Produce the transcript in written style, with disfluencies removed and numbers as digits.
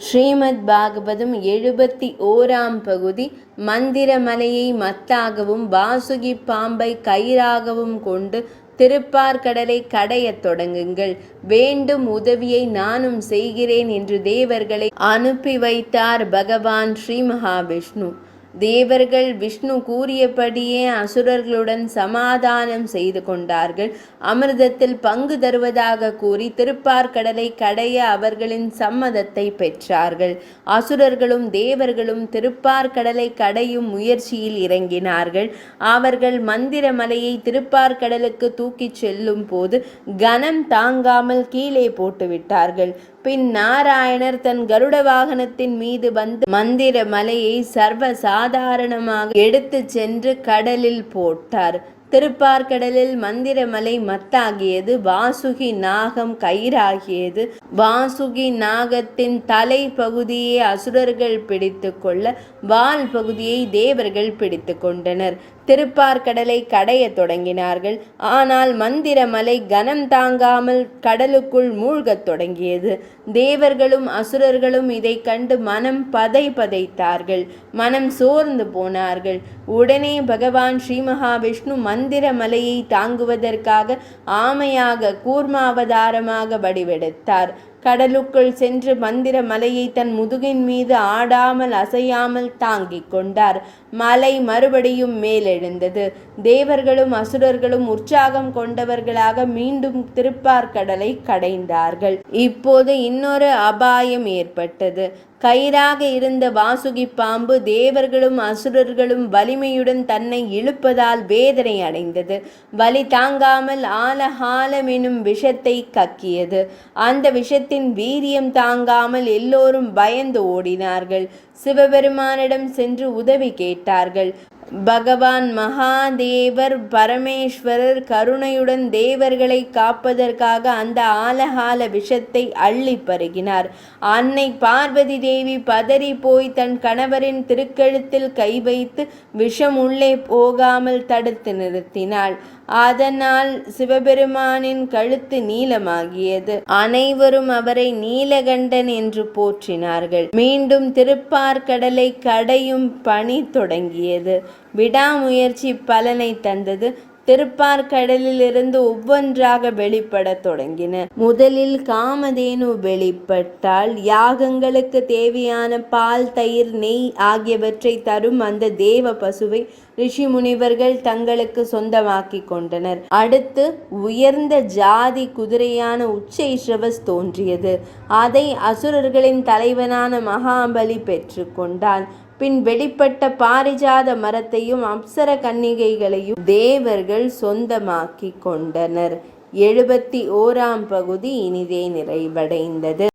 ஸ்ரீமத் பாகவதம் 71ஆம் பகுதி. மந்திரமலையை மத்தாகவும் வாசுகி பாம்பை கயிறாகவும் கொண்டு திருப்பார்கடலை கடையத் தொடங்குங்கள். வேண்டும் உதவியை நானும் செய்கிறேன் என்று தேவர்களை அனுப்பி வைத்தார் பகவான் ஸ்ரீ மகாவிஷ்ணு. தேவர்கள் விஷ்ணு கூறியபடியே அசுரர்களுடன் சமாதானம் செய்து கொண்டார்கள். அமிர்தத்தில் பங்கு தருவதாக கூறி திருப்பார்கடலை கடைய அவர்களின் சம்மதத்தை பெற்றார்கள். அசுரர்களும் தேவர்களும் திருப்பார்கடலை கடையும் முயற்சியில் இறங்கினார்கள். அவர்கள் மந்திரமலையை திருப்பார்கடலுக்கு தூக்கிச் செல்லும் போது கனம் தாங்காமல் கீழே போட்டுவிட்டார்கள். பின் நாராயணர் தன் கருட வாகனத்தின் மீது வந்து மந்திர மலையை சர்வ சாதாரணமாக எடுத்து சென்று கடலில் போட்டார். திருப்பார்கடலில் மந்திரமலை மத்தாகியது. வாசுகி நாகம் கயிறாகியது. வாசுகி நாகத்தின் தலை பகுதியை அசுரர்கள் பிடித்து கொள்ள வால் பகுதியை தேவர்கள் பிடித்து கொண்டனர். திருப்பார்கடலை கடைய தொடங்கினார்கள். ஆனால் மந்திரமலை கனம் தாங்காமல் கடலுக்குள் மூழ்கத் தொடங்கியது. தேவர்களும் அசுரர்களும் இதை கண்டு மனம் பதைத்தார்கள். மனம் சோர்ந்து போனார்கள். உடனே பகவான் ஸ்ரீ மகாவிஷ்ணு மந்திரமலையை தாங்குவதற்காக ஆமையாக கூர்மாவதாரமாக வடிவெடுத்தார். கடலுக்குள் சென்று மந்திர மலையை தன் முதுகின் மீது ஆடாமல் அசையாமல் தாங்கிக் கொண்டார். மலை மறுபடியும் மேலெழுந்தது. தேவர்களும் அசுரர்களும் உற்சாகம் கொண்டவர்களாக மீண்டும் திருப்பார்கடலை கடைந்தார்கள். இப்போது இன்னொரு அபாயம் ஏற்பட்டது. கயிறாக இருந்த வாசுகி பாம்பு தேவர்களும் அசுரர்களும் வலிமையுடன் தன்னை இழுப்பதால் வேதனை அடைந்தது. வலி தாங்காமல் ஆலஹாலம் எனும் விஷத்தை கக்கியது. அந்த விஷத்தின் வீரியம் தாங்காமல் எல்லோரும் பயந்து ஓடினார்கள். சிவபெருமானிடம் சென்று உதவி கேட்டார்கள். பகவான் மகாதேவர் பரமேஸ்வரர் கருணையுடன் தேவர்களை காப்பதற்காக அந்த ஆலகால விஷத்தை அள்ளி பருகினார். அன்னை பார்வதி தேவி பதறி போய் தன் கணவரின் திருக்கழுத்தில் கை வைத்து விஷம் உள்ளே போகாமல் தடுத்து நிறுத்தினாள். அதனால் சிவபெருமானின் கழுத்து நீலமாகியது. அனைவரும் அவரை நீலகண்டன் என்று போற்றினார்கள். மீண்டும் திருப்பார்கடலை கடையும் பணி தொடங்கியது. விடாமுயற்சி பலனை தந்தது. திருப்பார்கடலிலிருந்து ஒவ்வொன்றாக வெளிப்படத் தொடங்கின. முதலில் காமதேனு வெளிப்பட்டால் யாகங்களுக்கு தேவையான பால், தயிர், நெய் ஆகியவற்றை தரும் அந்த தேவ பசுவை ரிஷி முனிவர்கள் தங்களுக்கு சொந்தமாக்கி கொண்டனர். அடுத்து உயர்ந்த ஜாதி குதிரையான உச்சைஸ்ரவஸ் தோன்றியது. அதை அசுரர்களின் தலைவனான மகாபலி பெற்று கொண்டான். பின் வெளிப்பட்ட பாரிஜாத மரத்தையும் அப்சர கன்னிகைகளையும் தேவர்கள் சொந்தமாக்கி கொண்டனர். 71ஆம் பகுதி இனிதே நிறைவடைந்தது.